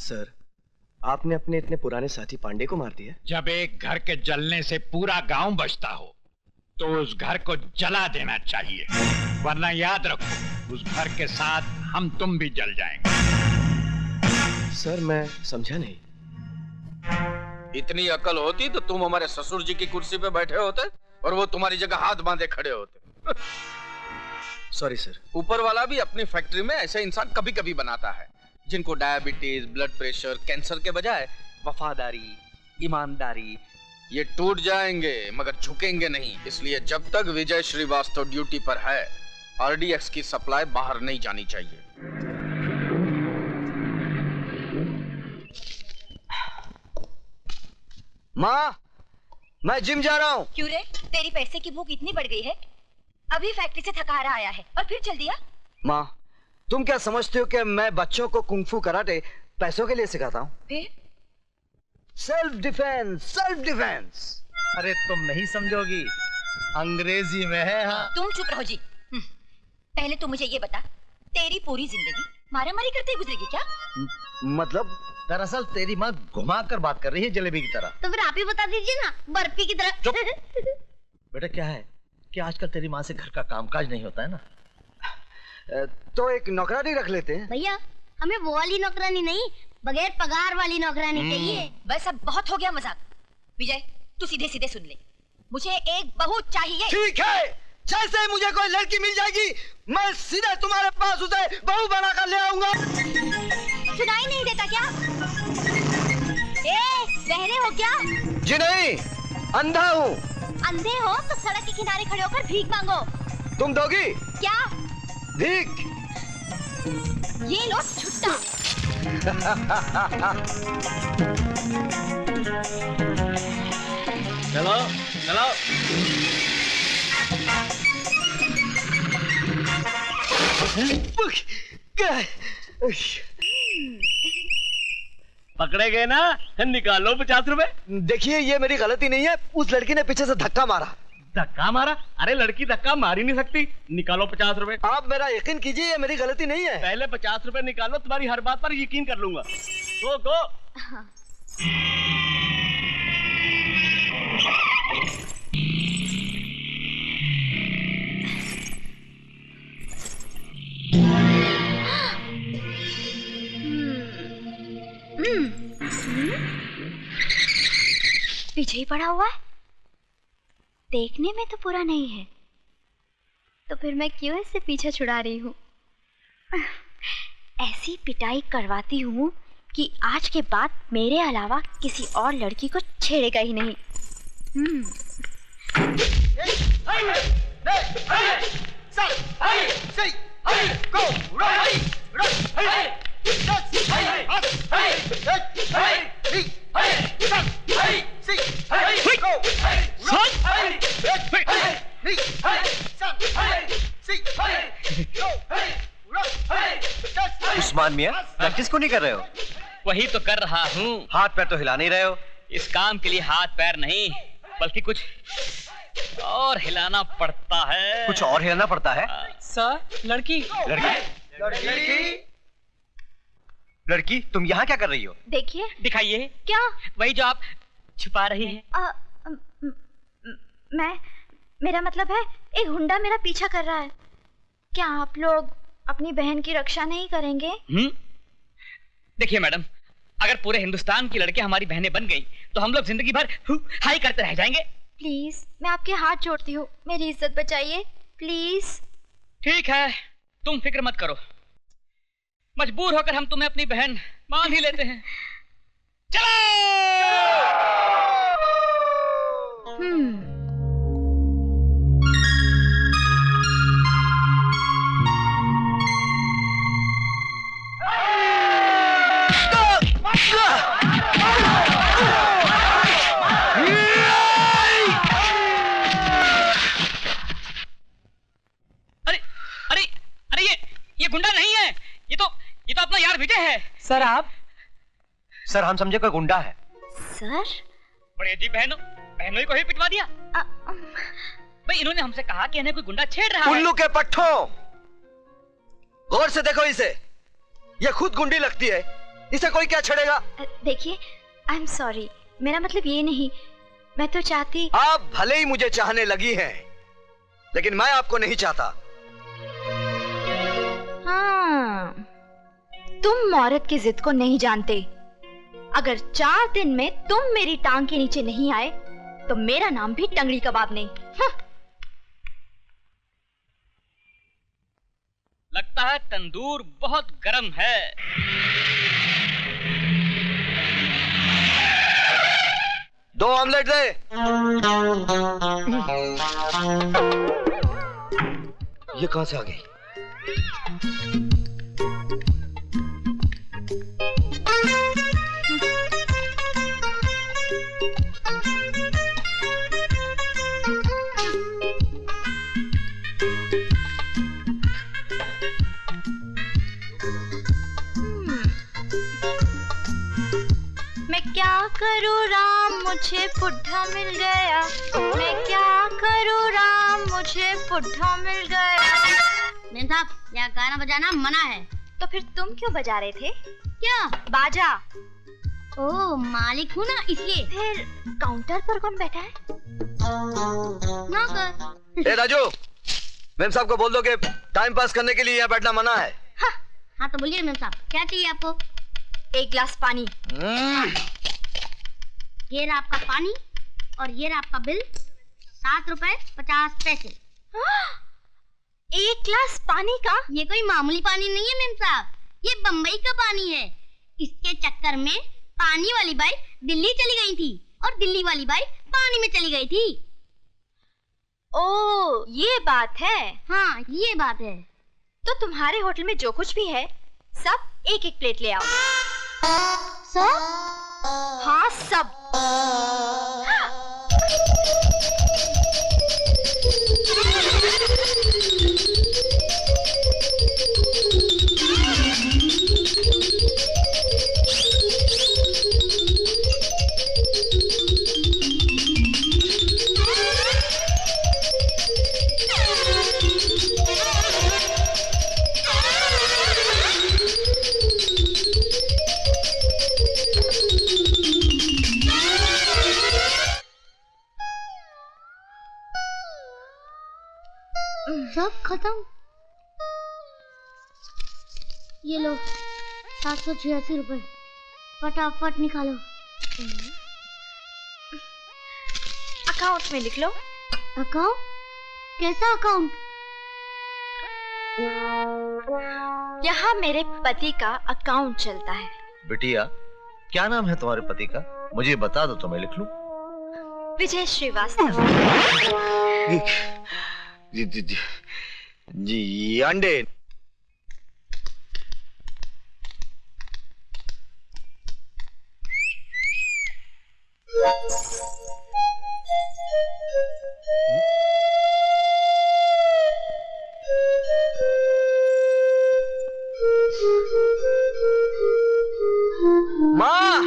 Sir, आपने अपने इतने पुराने साथी पांडे को मार दिया? जब एक घर के जलने से पूरा गांव बचता हो तो उस घर को जला देना चाहिए, वरना याद रखो उस घर के साथ हम तुम भी जल जाएंगे। सर, मैं समझा नहीं। इतनी अकल होती तो तुम हमारे ससुर जी की कुर्सी पे बैठे होते और वो तुम्हारी जगह हाथ बांधे खड़े होते। Sorry sir. ऊपर वाला भी अपनी फैक्ट्री में ऐसे इंसान कभी कभी बनाता है जिनको डायबिटीज, ब्लड प्रेशर, कैंसर के बजाय वफादारी, ईमानदारी, ये टूट जाएंगे मगर झुकेंगे नहीं। इसलिए जब तक विजय श्रीवास्तव ड्यूटी पर है, आरडीएक्स की सप्लाई बाहर नहीं जानी चाहिए। माँ, मैं जिम जा रहा हूँ। क्यों रे? तेरी पैसे की भूख इतनी बढ़ गई है? अभी फैक्ट्री से थका हारा आया है और फिर चल दिया? माँ, तुम क्या समझते हो कि मैं बच्चों को कुंफू कराटे पैसों के लिए सिखाता हूँ? फिर? Self defence, self defence. अरे तुम नहीं समझोगी, अंग्रेजी में है। हाँ, तुम चुप रहो जी। पहले तो मुझे ये बता, तेरी पूरी जिंदगी मारामारी करते गुजरेगी क्या? मतलब? दरअसल तेरी माँ घुमा कर बात कर रही है जलेबी की तरह। तो फिर आप ही बता दीजिए ना, बर्फी की तरह। चुप। बेटा क्या है कि आजकल तेरी माँ से घर का कामकाज नहीं होता है ना, तो एक नौकरानी रख लेते हैं। भैया, हमें वो वाली नौकरानी नहीं, बगैर पगार वाली नौकरानी चाहिए। बस अब बहुत हो गया मजाक। विजय, तू सीधे सीधे सुन ले, मुझे एक बहू चाहिए। ठीक है, जैसे मुझे कोई लड़की मिल जाएगी मैं सीधे तुम्हारे पास उसे बहू बनाकर ले आऊंगा। सुनाई नहीं देता क्या? बहरे हो क्या? जी नहीं, अंधा हूँ। अंधे हो तो सड़क के किनारे खड़े होकर भीख मांगो। तुम दोगी? क्या? भीख। ये लो छुट्टा। चलो चलो। पकड़े गए ना, निकालो 50 रुपए। देखिए, ये मेरी गलती नहीं है, उस लड़की ने पीछे से धक्का मारा। धक्का मारा? अरे लड़की धक्का मार ही नहीं सकती। निकालो 50 रुपए। आप मेरा यकीन कीजिए, ये मेरी गलती नहीं है। पहले 50 रुपए निकालो, तुम्हारी हर बात पर यकीन कर लूंगा। गो। पीछे ही पड़ा हुआ है, देखने में तो पूरा नहीं है, तो फिर मैं क्यों इससे पीछा छुड़ा रही हूँ? ऐसी पिटाई करवाती हूँ कि आज के बाद मेरे अलावा किसी और लड़की को छेड़ेगा ही नहीं। उस्मान मियां, प्रैक्टिस को नहीं कर रहे हो? वही तो कर रहा हूँ। हाथ पैर तो हिला नहीं रहे हो। इस काम के लिए हाथ पैर नहीं, बल्कि कुछ और हिलाना पड़ता है। कुछ और हिलाना पड़ता है? सर, लड़की। लड़की, तुम यहाँ क्या कर रही हो? देखिए। दिखाइए। क्या? वही जो आप छुपा रही हैं। मेरा मतलब है, एक गुंडा मेरा पीछा कर रहा है। क्या आप लोग अपनी बहन की रक्षा नहीं करेंगे? देखिए मैडम, अगर पूरे हिंदुस्तान की लड़कियां हमारी बहनें बन गई तो हम लोग जिंदगी भर हाई करते रह जाएंगे। प्लीज, मैं आपके हाथ जोड़ती हूँ, मेरी इज्जत बचाइए प्लीज। ठीक है, तुम फिक्र मत करो, मजबूर होकर हम तुम्हें अपनी बहन मान ही लेते हैं। चलो। ये गुंडा नहीं है, ये तो अपना यार विजय है। सर आप? सर हम समझे कोई गुंडा है। सर? बड़े जी, बहनों को ही पिटवा दिया। भाई इन्होंने हमसे कहा कि इन्हें कोई गुंडा छेड़ रहा है। उल्लू के पट्टों, गौर से देखो इसे, ये खुद गुंडी लगती है इसे कोई क्या छेड़ेगा? देखिए, आई एम सॉरी, मेरा मतलब ये नहीं, मैं तो चाहती। आप भले ही मुझे चाहने लगी हैं, लेकिन मैं आपको नहीं चाहता। हाँ, तुम औरत की जिद को नहीं जानते। अगर 4 दिन में तुम मेरी टांग के नीचे नहीं आए तो मेरा नाम भी टंगड़ी कबाब नहीं। हाँ। लगता है तंदूर बहुत गर्म है। दो ऑमलेट दे। ये कहां से आ गई? मैं क्या करूँ राम, मुझे बुढ़ा मिल गया। मैं क्या करूँ राम, मुझे बुढ़ा मिल गया। मेम साहब, यहाँ गाना बजाना मना है। तो फिर तुम क्यों बजा रहे थे? क्या? बाजा। ओ, मालिक हूँ ना इसलिए। फिर काउंटर पर कौन बैठा है? नौकर। ए राजू, मेम साहब को बोल दो कि टाइम पास करने के लिए यहाँ बैठना मना है। हाँ तो बोलिए मेम साहब, क्या चाहिए आपको? 1 गिलास पानी। ये रहा आपका पानी और ये रहा आपका बिल, 7 रुपए 50 पैसे। 1 गिलास पानी का? ये कोई मामूली पानी नहीं है मेम साहब, ये बम्बई का पानी है। इसके चक्कर में पानी वाली बाई दिल्ली चली गई थी और दिल्ली वाली बाई पानी में चली गई थी। ओ, ये बात है। हाँ, ये बात है। तो तुम्हारे होटल में जो कुछ भी है सब 1-1 प्लेट ले आओ। सब? हाँ, सब। सब खत्म? ये लो 786 रुपए, फटाफट निकालो। अकाउंट में लिख लो। अकाउंट? कैसा अकाउंट? यहाँ मेरे पति का अकाउंट चलता है। बिटिया, क्या नाम है तुम्हारे पति का? मुझे बता दो तो मैं लिख लूं। विजय श्रीवास्तव। जी अंडे। माँ,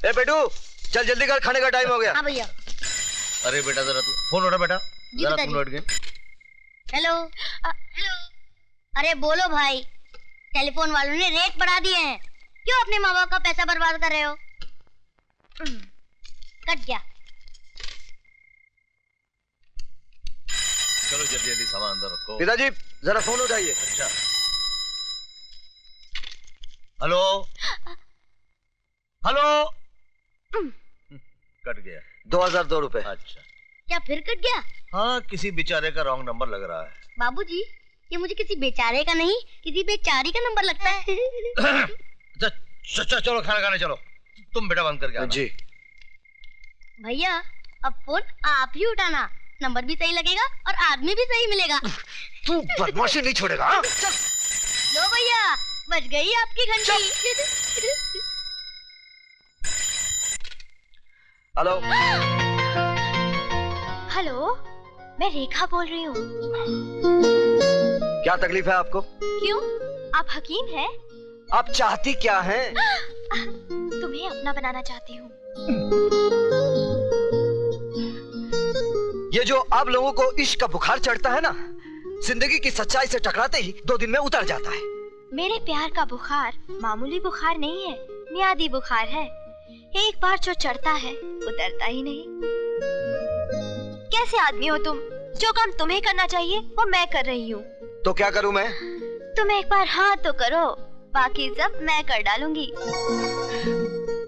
ए बेटू, चल जल्दी कर, खाने का टाइम हो गया। हाँ भैया। अरे बेटा जरा तू फोन उठा बेटा, जी जरा पिताजी। तुम लौट गए। हेलो। हेलो। अरे बोलो भाई, टेलीफोन वालों ने रेट बढ़ा दिए हैं, क्यों अपने माँ बाप का पैसा बर्बाद कर रहे हो? कट गया। चलो जल्दी जल्दी सामान अंदर रखो। पिताजी जरा फोन उठाइए। अच्छा, हेलो हेलो। कट गया। 2002 रुपए। अच्छा, क्या फिर कट गया? हाँ किसी बेचारे का रॉन्ग नंबर लग रहा है। बाबूजी, ये मुझे किसी बेचारे का नहीं, किसी बेचारी का नंबर लगता है। चलो खाना खाने चलो। तुम बेटा बंद करके आना। जी भैया, अब फोन आप ही उठाना, नंबर भी सही लगेगा और आदमी भी सही मिलेगा। तू बदमाशी नहीं छोड़ेगा। हाँ? लो भैया, बज गई आपकी घंटी। हेलो। हेलो, मैं रेखा बोल रही हूँ। क्या तकलीफ है आपको? क्यों? आप हकीम हैं? आप चाहती क्या हैं? तुम्हें अपना बनाना चाहती हूँ। ये जो आप लोगों को इश्क का बुखार चढ़ता है ना, जिंदगी की सच्चाई से टकराते ही 2 दिन में उतर जाता है। मेरे प्यार का बुखार मामूली बुखार नहीं है, मियादी बुखार है। एक बार जो चढ़ता है उतरता ही नहीं। कैसे आदमी हो तुम? जो काम तुम्हें करना चाहिए वो मैं कर रही हूँ। तो क्या करूँ मैं? तुम एक बार हाँ तो करो, बाकी सब मैं कर डालूंगी।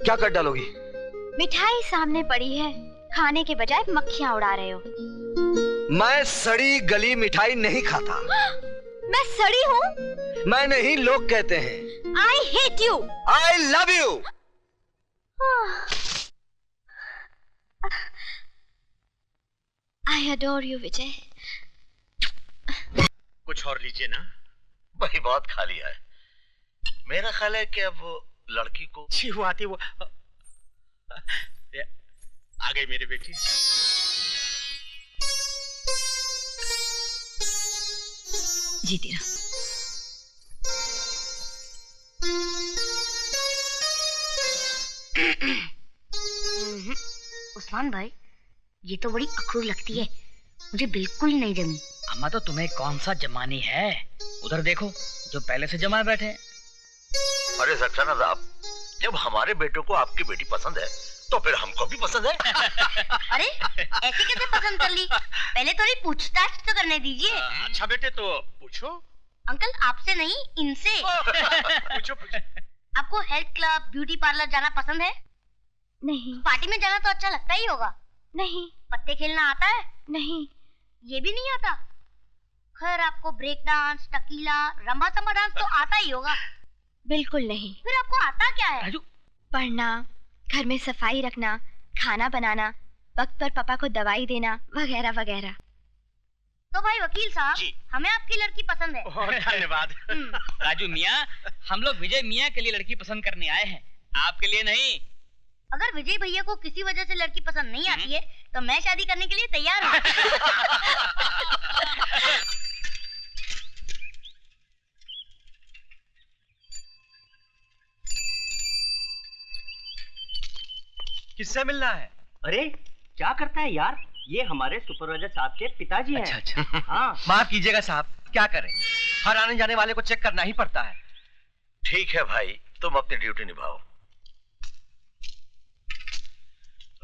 क्या कर डालोगी? मिठाई सामने पड़ी है, खाने के बजाय मक्खियाँ उड़ा रहे हो। मैं सड़ी गली मिठाई नहीं खाता। मैं सड़ी हूँ? मैं नहीं, लोग कहते हैं। I hate you. I love you. I adore you, विजय। कुछ और लीजिए ना। वही बहुत खा लिया है। मेरा ख्याल है कि अब वो लड़की को छी वो आती वो आ गई मेरी बेटी। जीती रहो। उस्मान भाई, ये तो बड़ी अखरूर लगती है, मुझे बिल्कुल नहीं जमी। अम्मा तो तुम्हें कौन सा जमानी है? उधर देखो, जो पहले से जमाए बैठे हैं। अरे सक्सेना साहब, जब हमारे बेटों को आपकी बेटी पसंद है तो फिर हमको भी पसंद है। अरे ऐसे कैसे पसंद कर ली? पहले थोड़ी पूछताछ तो करने दीजिए। अच्छा बेटे, तो पूछो। अंकल आपसे नहीं, इनसे। पूछो पूछो। आपको हेल्थ क्लब, ब्यूटी पार्लर जाना पसंद है? नहीं। पार्टी में जाना तो अच्छा लगता ही होगा। नहीं। पत्ते खेलना आता है? नहीं। ये भी नहीं आता? खैर आपको break dance, tequila, rumba samba dance तो आता ही होगा। बिल्कुल नहीं। फिर आपको आता क्या है? राजू, पढ़ना, घर में सफाई रखना, खाना बनाना, वक्त पर पापा को दवाई देना, वगैरह वगैरह। तो भाई वकील साहब, हमें आपकी लड़की पसंद है। धन्यवाद। राजू मियाँ, हम लोग विजय मियाँ के लिए लड़की पसंद करने आए हैं, आपके लिए नहीं। अगर विजय भैया को किसी वजह से लड़की पसंद नहीं आती है तो मैं शादी करने के लिए तैयार हूँ। किससे मिलना है? अरे क्या करता है यार, ये हमारे सुपरवाइजर साहब के पिताजी हैं। अच्छा अच्छा। हाँ। माफ कीजिएगा साहब, क्या करें, हर आने जाने वाले को चेक करना ही पड़ता है। ठीक है भाई, तुम अपनी ड्यूटी निभाओ।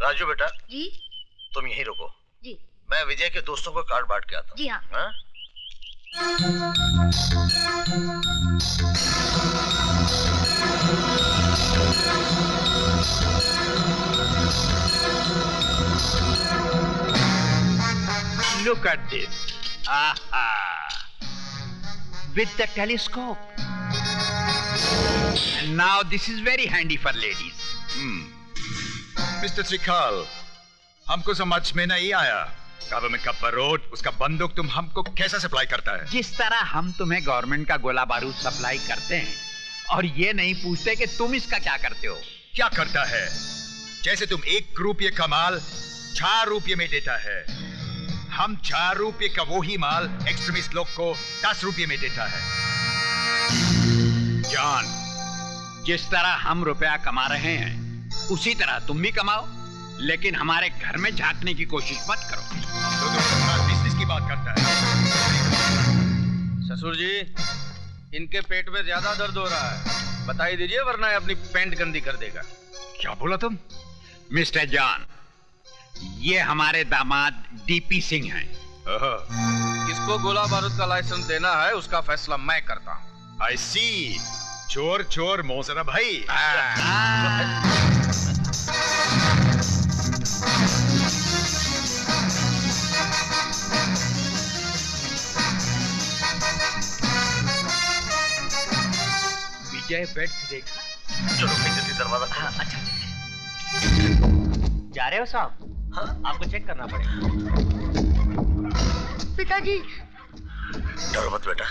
राजू बेटा जी तुम यहीं रुको, जी। मैं विजय के दोस्तों को कार्ड बांट के आता हूँ। जी हाँ। हाँ? Look at this. Aha. With the telescope. And now this is very handy for ladies. Mister त्रिकाल, हमको समझ में नहीं आया, गवर्नमेंट का बारूद, उसका बंदूक तुम हमको कैसे सप्लाई करता है? जिस तरह हम तुम्हें गवर्नमेंट का गोला बारूद सप्लाई करते हैं और ये नहीं पूछते कि तुम इसका क्या करते हो। क्या करता है? जैसे तुम 1 रुपये का माल 4 रुपये में देता है, हम 4 रुपये का वही माल एक्सट्रीमिस्ट लोग को 10 रुपये में देता है। जॉन, जिस तरह हम रुपया कमा रहे हैं उसी तरह तुम भी कमाओ, लेकिन हमारे घर में झांकने की कोशिश मत करो। तो तुम बिजनेस की बात करता है? ससुर जी, इनके पेट में ज्यादा दर्द हो रहा है, बता ही दीजिए वरना ये अपनी पैंट गंदी कर देगा। क्या बोला तुम? मिस्टर जॉन, ये हमारे दामाद डीपी सिंह हैं। किसको गोला बारूद का लाइसेंस देना है उसका फैसला मैं करता हूँ। आई सी, चोर चोर मोहसिना भाई। विजय बेड से देखा। चलो भाई जल्दी दरवाजा खोलो। हाँ, अच्छा। जा रहे हो साहब? हाँ, आपको चेक करना पड़ेगा। पिताजी। डरो मत बेटा,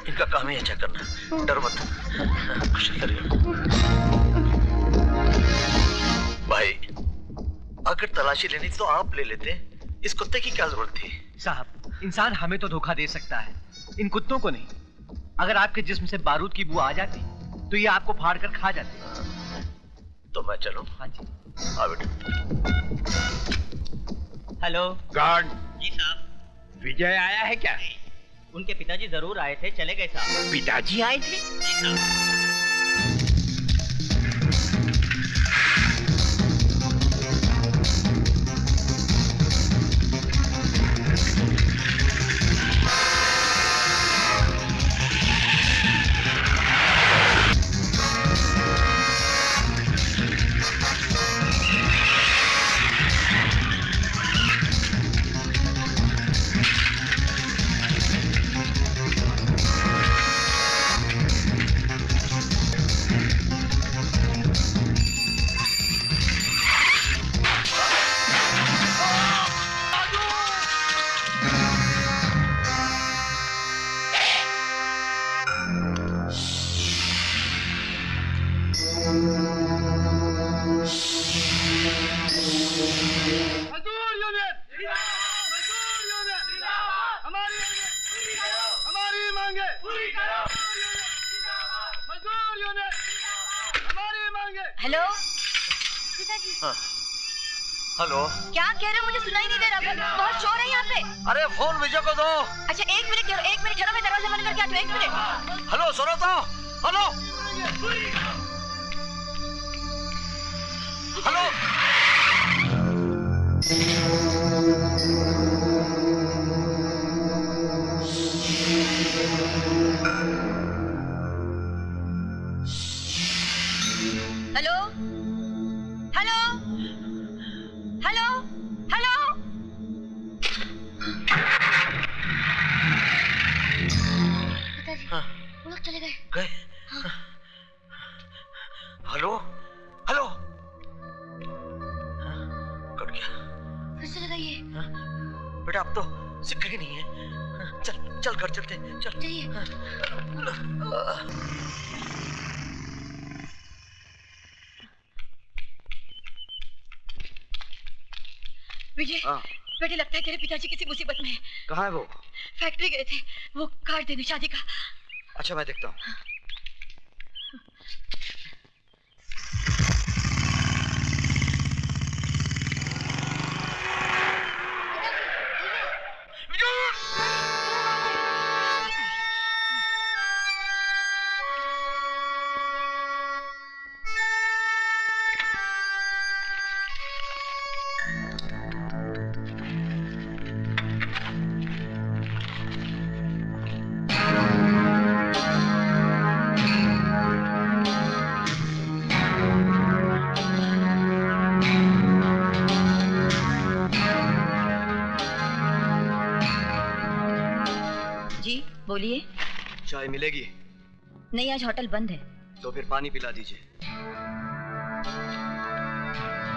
इनका काम ही है चेक करना, डरो मत। कुछ नहीं करेगा भाई। अगर तलाशी लेनी तो आप ले लेते, इस कुत्ते की क्या जरूरत थी? साहब, इंसान हमें तो धोखा दे सकता है, इन कुत्तों को नहीं। अगर आपके जिस्म से बारूद की बू आ जाती तो ये आपको फाड़ कर खा जाते। तो मैं चलूं? हाँ जी। हाँ बेटा। Hello guard. जी साहब। विजय आया है क्या? उनके पिताजी जरूर आए थे, चले गए साहब। पिताजी आए थे? जी साहब। हेलो। हाँ। हेलो। क्या कह रहे हो? मुझे सुनाई नहीं दे रहा। बहुत शोर है यहाँ पे। अरे फोन विजय को दो। अच्छा एक मिनट ठहरो, मैं दरवाजा बंद करके आती हूँ। एक मिनट। हेलो सुनो तो। Hello hello. Hello hello hello hello. पिताजी वो लोग चले गए। गए? Hello hello. कट गया। फिर से लगाइए। बेटा अब तो सिक्का ही नहीं है। चल चल घर चलते। चल चलिए। विजय, बेटे लगता है तेरे पिताजी किसी मुसीबत में है। कहाँ है वो? फैक्ट्री गए थे, वो कार्ड देने शादी का। अच्छा मैं देखता हूँ। बोलिए। चाय मिलेगी? नहीं, आज होटल बंद है। तो फिर पानी पिला दीजिए।